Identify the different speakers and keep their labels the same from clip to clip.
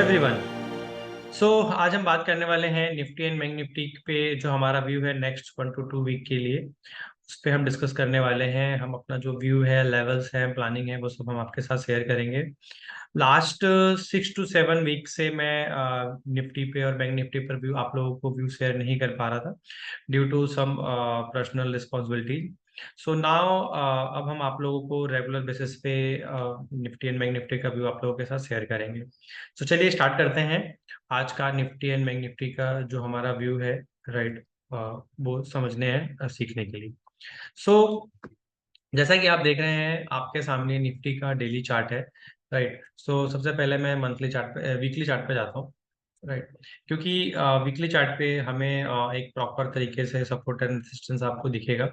Speaker 1: Everyone. सो आज हम बात करने वाले हैं निफ्टी एंड बैंक निफ्टी पे जो हमारा व्यू है नेक्स्ट 1 to 2 वीक के लिए। उस पे हम डिस्कस करने वाले हैं। हम अपना जो व्यू है, लेवल्स है, प्लानिंग है, वो सब हम आपके साथ शेयर करेंगे। लास्ट 6 to 7 वीक से मैं निफ्टी पे और बैंक निफ्टी पर व्यू आप लोगों को व्यू शेयर नहीं कर पा रहा था due to some personal responsibility. So now अब हम आप लोगों को रेगुलर बेसिस पे निफ्टी एंड बैंक निफ्टी का व्यू आप लोगों के साथ शेयर करेंगे। तो चलिए स्टार्ट करते हैं आज का निफ्टी एंड बैंक निफ्टी का जो हमारा व्यू है। राइट, वो समझने हैं सीखने के लिए। सो जैसा कि आप देख रहे हैं आपके सामने निफ्टी का डेली चार्ट है। राइट, सो सबसे पहले मैं मंथली चार्ट पे वीकली चार्ट पे जाता हूँ। राइट, क्योंकि वीकली चार्ट पे हमें एक प्रॉपर तरीके से सपोर्ट एंड रेजिस्टेंस आपको दिखेगा।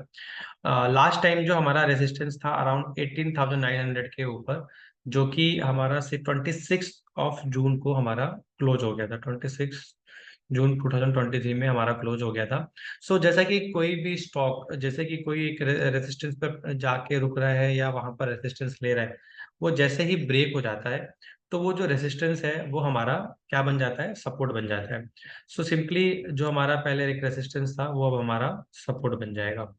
Speaker 1: लास्ट टाइम जो हमारा रेजिस्टेंस था अराउंड 18,900 के ऊपर, जो कि हमारा से 26 जून को हमारा क्लोज हो गया था। 26 जून 2023 में हमारा क्लोज हो गया था। सो जैसा कि कोई भी स्टॉक, जैसे कि कोई एक रेजिस्टेंस पर जाके रुक रहा है या वहां पर रेजिस्टेंस ले रहा है, वो जैसे ही ब्रेक हो जाता है तो वो जो रेजिस्टेंस है वो हमारा क्या बन जाता है, सपोर्ट बन जाता है। सो सिंपली जो हमारा पहले एक रेजिस्टेंस था वो अब हमारा सपोर्ट बन जाएगा।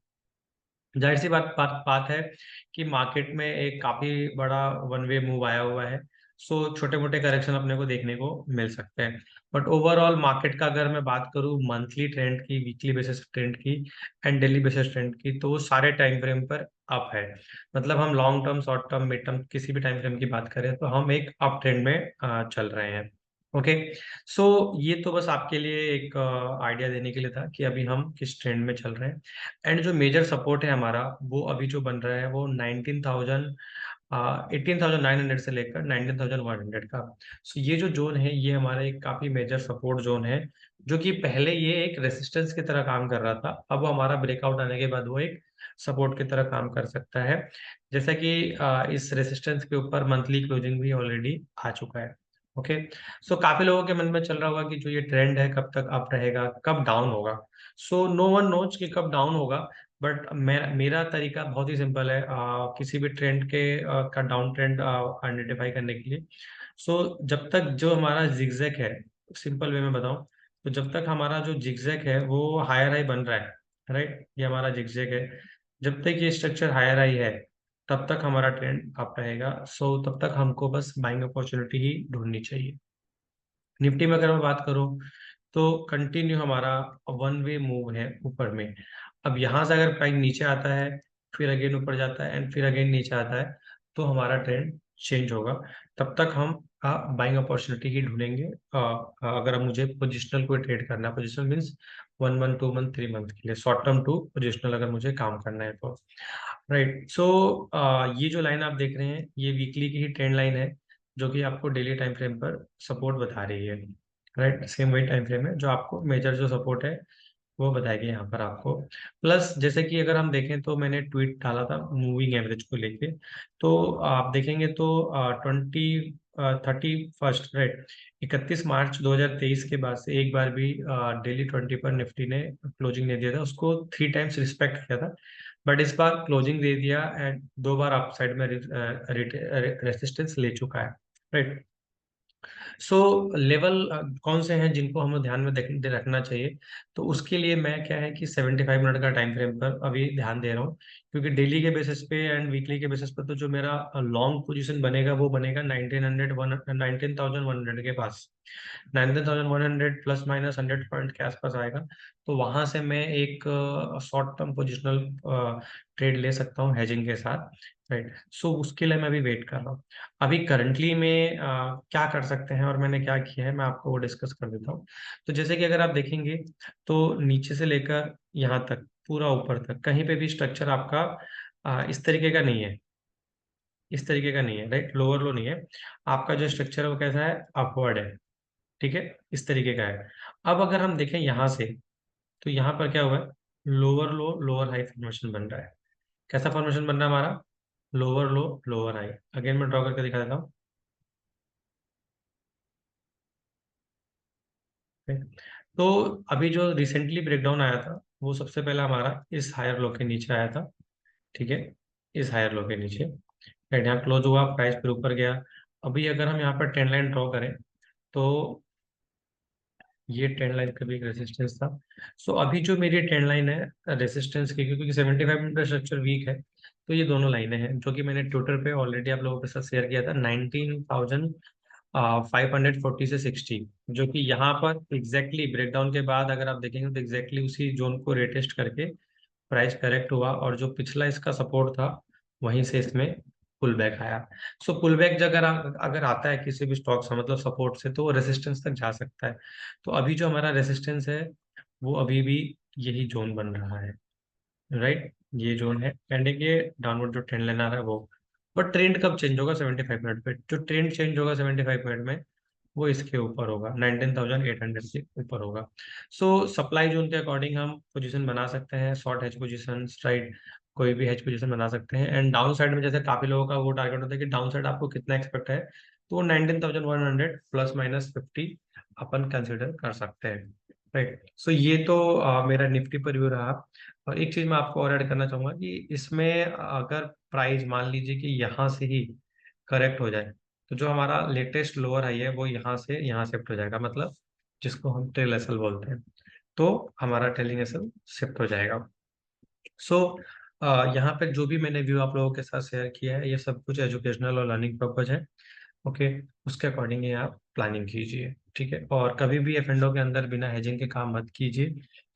Speaker 1: जाहिर सी बात है कि मार्केट में एक काफी बड़ा वन वे मूव आया हुआ है। सो छोटे मोटे करेक्शन अपने को देखने को मिल सकते हैं। बट ओवरऑल मार्केट का अगर मैं बात करूं मंथली ट्रेंड की, वीकली बेसिस ट्रेंड की एंड डेली बेसिस ट्रेंड की, तो वो सारे टाइम फ्रेम पर अप है। मतलब हम long term, short term, mid term किसी भी टाइम फ्रेम की बात करें तो हम एक अप ट्रेंड में चल रहे हैं। ओके, सो ये तो बस आपके लिए एक आइडिया देने के लिए था कि अभी हम किस ट्रेंड में चल रहे हैं। एंड जो मेजर सपोर्ट है हमारा वो अभी जो बन रहा है वो 18,900 से लेकर 19,100 का। सो ये जो जोन है ये हमारा एक काफी मेजर सपोर्ट जोन है, जो कि पहले ये एक रेसिस्टेंस की तरह काम कर रहा था। अब वो हमारा ब्रेकआउट आने के बाद वो एक सपोर्ट की तरह काम कर सकता है। जैसा कि इस रेसिस्टेंस के ऊपर मंथली क्लोजिंग भी ऑलरेडी आ चुका है। ओके, सो काफी लोगों के मन में चल रहा होगा कि जो ये ट्रेंड है कब तक अप रहेगा, कब डाउन होगा। सो नो वन नोज कि कब डाउन होगा। बट मेरा तरीका बहुत ही सिंपल है किसी भी ट्रेंड के का डाउन ट्रेंड आइडेंटिफाई करने के लिए। सो जब तक जो हमारा जिगजैग है, सिंपल वे में बताऊं तो जब तक हमारा जो जिगजैग है वो हायर हाई बन रहा है, राइट, ये हमारा जिगजैग है, जब तक ये स्ट्रक्चर हायर हाई है तब तक हमारा ट्रेंड अप रहेगा। सो तब तक हमको बस बाइंग अपॉर्चुनिटी ही ढूंढनी चाहिए। निफ्टी में अगर मैं बात करूं तो कंटिन्यू हमारा वन वे मूव है ऊपर में। अब यहां से अगर प्राइस नीचे आता है, फिर अगेन ऊपर जाता है एंड फिर अगेन नीचे आता है, तो हमारा ट्रेंड चेंज होगा। तब तक हम बाइंग अपॉर्चुनिटी ही ढूंढेंगे। अगर अब मुझे पोजिशनल कोई ट्रेड करना है, positional means 1 month, 2 month, 3 month के लिए, शॉर्ट टर्म टू पोजिशनल अगर मुझे काम करना है तो। राइट, सो ये जो लाइन आप देख रहे हैं ये वीकली की ही ट्रेंड लाइन है, जो कि आपको डेली टाइम फ्रेम पर सपोर्ट बता रही है। राइट, सेम वही टाइम फ्रेम है जो आपको मेजर जो सपोर्ट है वो बताएगी यहाँ पर आपको। प्लस जैसे कि अगर हम देखें तो मैंने ट्वीट डाला था मूविंग एवरेज को लेके, तो आप देखेंगे तो 31 राइट, 31 मार्च 2023 के बाद से एक बार भी डेली 20 पर निफ्टी ने क्लोजिंग नहीं दिया था, उसको 3 टाइम्स रिस्पेक्ट किया था। बट इस बार क्लोजिंग दे दिया एंड 2 बार अप साइड में रेसिस्टेंस ले चुका है। राइट, सो लेवल कौन से हैं जिनको हमें ध्यान में रखना चाहिए, तो उसके लिए मैं क्या है कि 75 मिनट का टाइम फ्रेम पर अभी ध्यान दे रहा हूँ। क्योंकि डेली के बेसिस पे एंड वीकली के बेसिस पे तो जो मेरा लॉन्ग पोजीशन बनेगा वो बनेगा 1900 के पास। 19,100 प्लस माइनस 100 पॉइंट के आसपास आएगा, तो वहां से मैं एक शॉर्ट टर्म पोजिशनल ट्रेड ले सकता हूँ हेजिंग के साथ। राइट, सो उसके लिए मैं अभी वेट कर रहा हूँ। अभी करंटली में क्या कर सकते हैं और मैंने क्या किया है मैं आपको वो डिस्कस कर देता हूँ। तो जैसे कि अगर आप देखेंगे तो नीचे से लेकर यहाँ तक पूरा ऊपर तक कहीं पे भी स्ट्रक्चर आपका इस तरीके का नहीं है, इस तरीके का नहीं है। राइट, लोअर लो नहीं है आपका, जो स्ट्रक्चर है वो कैसा है, अपवर्ड है। ठीक है, इस तरीके का है। अब अगर हम देखें यहाँ से तो यहाँ पर क्या हुआ है, लोअर लो लोअर हाई फॉर्मेशन बन रहा है। कैसा फॉर्मेशन बन रहा है हमारा, लोअर लो लोअर हाई। अगेन मैं ड्रॉ करके दिखा देता हूँ। तो अभी जो रिसेंटली ब्रेकडाउन आया था वो सबसे पहला हमारा इस हायर लो के नीचे आया था। ठीक है, इस हायर लो के नीचे, राइट, यहाँ क्लोज हुआ, प्राइस फिर ऊपर गया। अभी अगर हम यहाँ पर ट्रेंड लाइन ड्रॉ करें तो ये ट्रेंड लाइन का भी एक रेजिस्टेंस था। सो अभी जो मेरी ट्रेंड लाइन है रेजिस्टेंस की, क्योंकि 75 मिनट का स्ट्रक्चर वीक है, तो ये दोनों लाइनें हैं जो कि मैंने ट्विटर पे ऑलरेडी आप लोगों के साथ शेयर किया था, 19,540 से 60, जो कि यहाँ पर एग्जैक्टली ब्रेकडाउन के बाद अगर आप देखेंगे तो एग्जैक्टली उसी जोन को रेटेस्ट करके प्राइस करेक्ट हुआ, और जो पिछला इसका सपोर्ट था वहीं से इसमें पुल बैक आया। सो पुल बैक अगर आता है किसी भी स्टॉक से, मतलब सपोर्ट से, तो वो रेसिस्टेंस तक जा सकता है। तो अभी जो हमारा रेसिस्टेंस है वो अभी भी यही जोन बन रहा है, राइट। ये जोन है कैंडल के डाउनवर्ड जो ट्रेंड लाइन आ रहा है वो। बट ट्रेंड कब चेंज होगा? 75 मिनट पे जो ट्रेंड चेंज होगा 75 मिनट में, वो इसके ऊपर होगा, 19,800 के ऊपर होगा। सो सप्लाई जोन के अकॉर्डिंग हम पोजीशन बना सकते हैं, शॉर्ट हेज पोजीशन, राइट, कोई भी हेज पोजीशन बना सकते हैं। एंड डाउन साइड में जैसे काफी लोगों का वो टारगेट होता है कि डाउन साइड आपको कितना एक्सपेक्ट है, तो वो 19,100 प्लस माइनस 50 अपन कंसिडर कर सकते हैं, राइट। सो ये तो मेरा निफ्टी पर व्यू रहा। और एक चीज मैं आपको और ऐड करना चाहूंगा कि इसमें अगर प्राइस मान लीजिए कि यहाँ से ही करेक्ट हो जाए, तो जो हमारा लेटेस्ट लोअर हाई है वो यहाँ से यहाँ शिफ्ट हो जाएगा, मतलब जिसको हम ट्रेल एसएल बोलते हैं, तो हमारा ट्रेलिंग एसएल शिफ्ट हो जाएगा। सो यहाँ पे जो भी मैंने व्यू आप लोगों के साथ शेयर किया है, ये सब कुछ एजुकेशनल और लर्निंग पर्पज है। ओके, उसके अकॉर्डिंग ये आप प्लानिंग कीजिए, ठीक है। और कभी भी एफ&ओ के अंदर बिना हेजिंग के काम मत कीजिए,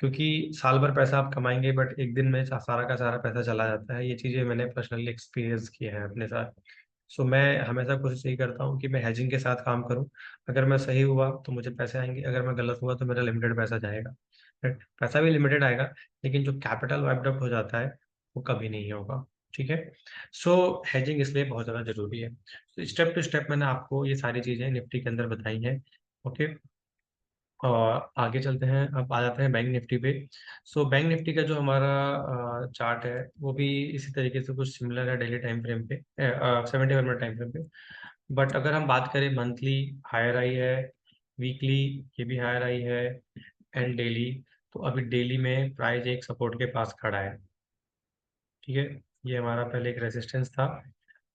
Speaker 1: क्योंकि साल भर पैसा आप कमाएंगे बट एक दिन में सारा का सारा पैसा चला जाता है। ये चीज़ें मैंने पर्सनली एक्सपीरियंस किया है अपने साथ। सो मैं हमेशा कोशिश यही करता हूँ कि मैं हेजिंग के साथ काम करूँ। अगर मैं सही हुआ तो मुझे पैसे आएंगे, अगर मैं गलत हुआ तो मेरा लिमिटेड पैसा जाएगा, right? पैसा भी लिमिटेड आएगा, लेकिन जो कैपिटल वाइप्ड आउट हो जाता है वो कभी नहीं होगा, ठीक है। सो हेजिंग इसलिए बहुत ज़्यादा जरूरी है। तो स्टेप टू स्टेप मैंने आपको ये सारी चीज़ें निफ्टी के अंदर बताई हैं। ओके, और आगे चलते हैं, अब आ जाते हैं बैंक निफ्टी पे। सो बैंक निफ्टी का जो हमारा चार्ट है वो भी इसी तरीके से कुछ सिमिलर है डेली टाइम फ्रेम पे, 75 मिनट टाइम फ्रेम पे। बट अगर हम बात करें मंथली, हायर आई है, वीकली ये भी हायर आई है, एंड डेली, तो अभी डेली में प्राइस एक सपोर्ट के पास खड़ा है, ठीक है। ये हमारा पहले एक रेजिस्टेंस था,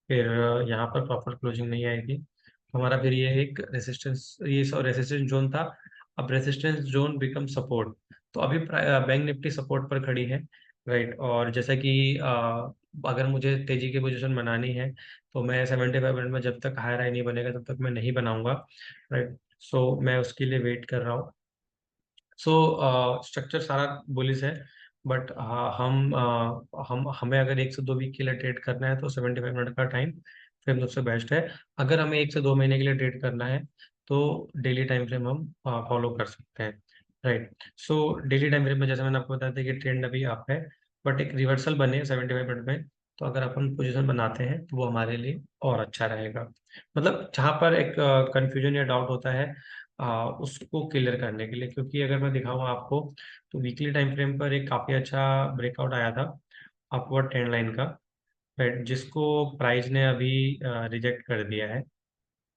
Speaker 1: फिर यहाँ पर प्रॉपर क्लोजिंग नहीं आई थी, तो हमारा फिर ये एक रेजिस्टेंस, ये रेजिस्टेंस जोन था। अब रेजिस्टेंस जोन बिकम सपोर्ट, तो अभी बैंक निफ्टी सपोर्ट पर खड़ी है, राइट। और जैसा कि अगर मुझे तेजी की पोजीशन बनानी है तो मैं 75 मिनट में जब तक हायर हाई नहीं बनेगा तब तक मैं नहीं बनाऊंगा, राइट। सो मैं उसके लिए वेट कर रहा हूँ। सो स्ट्रक्चर सारा बुलिश है, बट हम हमें अगर 1 से 2 वीक के लिए ट्रेड करना है तो 75 मिनट का टाइम फ्रेम सबसे बेस्ट है। अगर हमें 1 से 2 महीने के लिए ट्रेड करना है तो डेली टाइम फ्रेम हम फॉलो कर सकते हैं, right. So daily time frame में जैसे मैंने आपको बताया था कि ट्रेंड अभी आप है, बट एक रिवर्सल बने 75 मिनट में, तो अगर अपन पोजीशन बनाते हैं तो वो हमारे लिए और अच्छा रहेगा। मतलब जहाँ पर एक कंफ्यूजन या डाउट होता है उसको क्लियर करने के लिए, क्योंकि अगर मैं दिखाऊँ आपको तो वीकली टाइम फ्रेम पर एक काफ़ी अच्छा ब्रेकआउट आया था अपवर्ड ट्रेंड लाइन का, राइट, जिसको प्राइस ने अभी रिजेक्ट कर दिया है,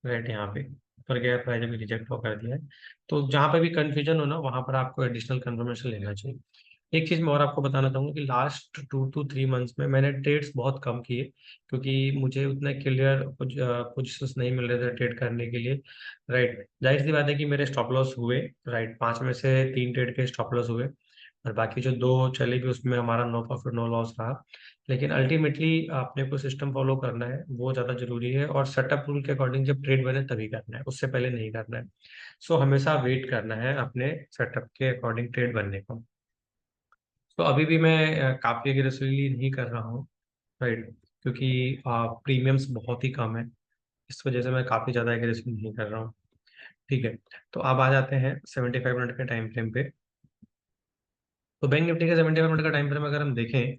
Speaker 1: राइट। यहाँ पे ऊपर गया, प्राइस अभी रिजेक्ट हो कर दिया है। तो जहाँ पे भी कंफ्यूजन हो ना, वहाँ पर आपको एडिशनल कंफर्मेशन लेना चाहिए। एक चीज मैं और आपको बताना चाहूंगा कि लास्ट 2 to 3 मंथ्स में मैंने ट्रेड्स बहुत कम किए, क्योंकि मुझे उतने क्लियर पोजिशंस नहीं मिल रहे थे ट्रेड करने के लिए, राइट। जाहिर सी बात है कि मेरे स्टॉप लॉस हुए, राइट, 5 में से 3 ट्रेड के स्टॉप लॉस हुए, और बाकी जो 2 चले भी उसमें हमारा नो प्रॉफिट नो लॉस रहा। लेकिन अल्टीमेटली आपने को सिस्टम फॉलो करना है, वो ज़्यादा जरूरी है, और सेटअप रूल के अकॉर्डिंग जब ट्रेड बने तभी करना है, उससे पहले नहीं करना है। सो हमेशा वेट करना है अपने सेटअप के अकॉर्डिंग ट्रेड बनने का। तो अभी भी मैं काफ़ी एग्रेसिवली नहीं कर रहा हूँ, राइट, क्योंकि प्रीमियम्स बहुत ही कम है, इस वजह से मैं काफ़ी ज़्यादा एग्रेसिव नहीं कर रहा हूँ, ठीक है। तो अब आ जाते हैं 75 मिनट के टाइम फ्रेम पे। तो बैंक निफ्टी के 75 मिनट का टाइम फ्रेम अगर हम देखें,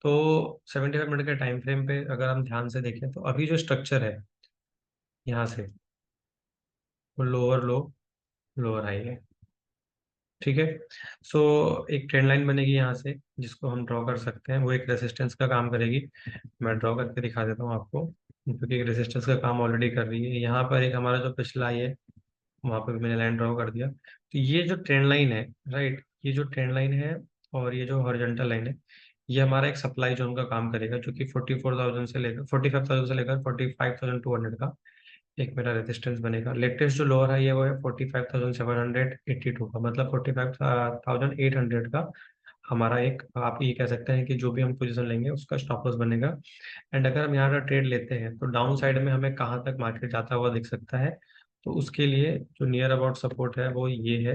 Speaker 1: तो 75 मिनट के टाइम फ्रेम पे अगर हम ध्यान से देखें तो अभी जो स्ट्रक्चर है यहाँ से, वो लोअर लो लोअर हाई है, ठीक है। सो एक ट्रेंड लाइन बनेगी यहाँ से जिसको हम ड्रॉ कर सकते हैं, वो एक रेसिस्टेंस का काम करेगी। मैं ड्रॉ करके दिखा देता हूँ आपको, क्योंकि एक रेसिस्टेंस का काम ऑलरेडी कर रही है। यहाँ पर एक हमारा जो पिछला आई है वहाँ पर भी मैंने लाइन ड्रॉ कर दिया। तो ये जो ट्रेंड लाइन है, राइट, ये जो ट्रेंड लाइन है और ये जो हॉरिजॉन्टल लाइन है, ये हमारा एक सप्लाई जोन का काम करेगा, जो कि 44,000 से लेकर 45,000 से लेकर 45,200 का एक मेरा रेजिस्टेंस बनेगा। लेटेस्ट जो लोअर हाई है वो है 45,782 का, मतलब 45,800 का हमारा एक, आप ये कह सकते हैं कि जो भी हम पोजीशन लेंगे उसका स्टॉप लॉस बनेगा। एंड अगर हम यहाँ का ट्रेड लेते हैं तो डाउन साइड में हमें कहाँ तक मार्केट जाता हुआ दिख सकता है, तो उसके लिए जो नियर अबाउट सपोर्ट है वो ये है,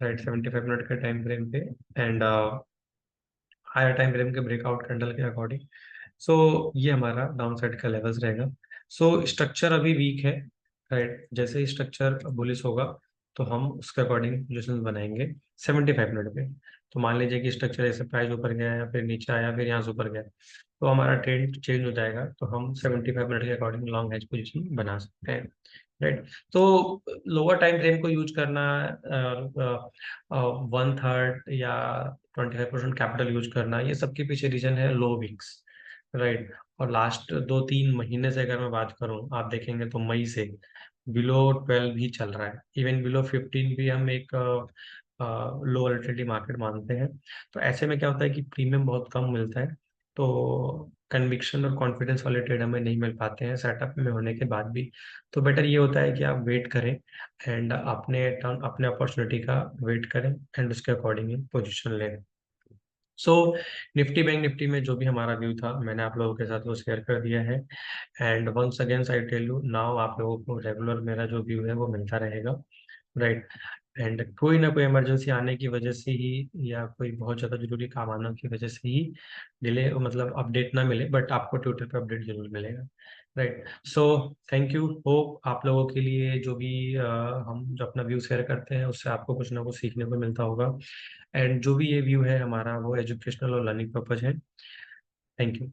Speaker 1: राइट, 75 मिनट के टाइम फ्रेम पे एंड हायर टाइम फ्रेम के ब्रेकआउट कैंडल के अकॉर्डिंग। सो ये हमारा डाउन साइड का लेवल्स रहेगा। सो स्ट्रक्चर अभी वीक है, राइट, जैसे ही स्ट्रक्चर बुलिश होगा तो हम उसके अकॉर्डिंग पोजिशन बनाएंगे 75 मिनट पे। तो मान लीजिए कि स्ट्रक्चर ऐसे प्राइस ऊपर गया या फिर नीचे आया फिर यहाँ से ऊपर गया, तो हमारा ट्रेंड चेंज हो जाएगा, तो हम 75 मिनट के अकॉर्डिंग लॉन्ग हेज पोजिशन बना सकते हैं, राइट। तो लोअर टाइम फ्रेम को यूज करना, 1/3 या 25% कैपिटल यूज करना, ये सबके पीछे रीजन है लो विक्स, राइट। और लास्ट 2-3 महीने से अगर मैं बात करूं, आप देखेंगे तो मई से बिलो 12 भी चल रहा है, इवन बिलो 15 भी हम एक लो वोलेटिलिटी मार्केट मानते हैं। तो ऐसे में क्या होता है कि प्रीमियम बहुत कम मिलता है, तो कन्विक्शन और कॉन्फिडेंस वाले ट्रेड हमें नहीं मिल पाते हैं सेटअप में होने के बाद भी। तो बेटर ये होता है कि आप वेट करें एंड अपने टर्न, अपने अपॉर्चुनिटी का वेट करें एंड उसके अकॉर्डिंग पोजीशन लें। सो निफ्टी बैंक निफ्टी में जो भी हमारा व्यू था मैंने आप लोगों के साथ वो शेयर कर दिया है। And once again I tell you now, आप लोगों को रेगुलर मेरा जो व्यू है वो मिलता रहेगा, राइट। एंड कोई ना कोई इमरजेंसी आने की वजह से ही या कोई बहुत ज़्यादा जरूरी काम आने की वजह से ही डिले, मतलब अपडेट ना मिले, बट आपको ट्विटर पे अपडेट जरूर मिलेगा, right. So thank you, hope आप लोगों के लिए जो भी हम जो अपना व्यू शेयर करते हैं उससे आपको कुछ ना कुछ सीखने को मिलता होगा। एंड जो भी ये व्यू है हमारा वो एजुकेशनल और लर्निंग पर्पज है। Thank you.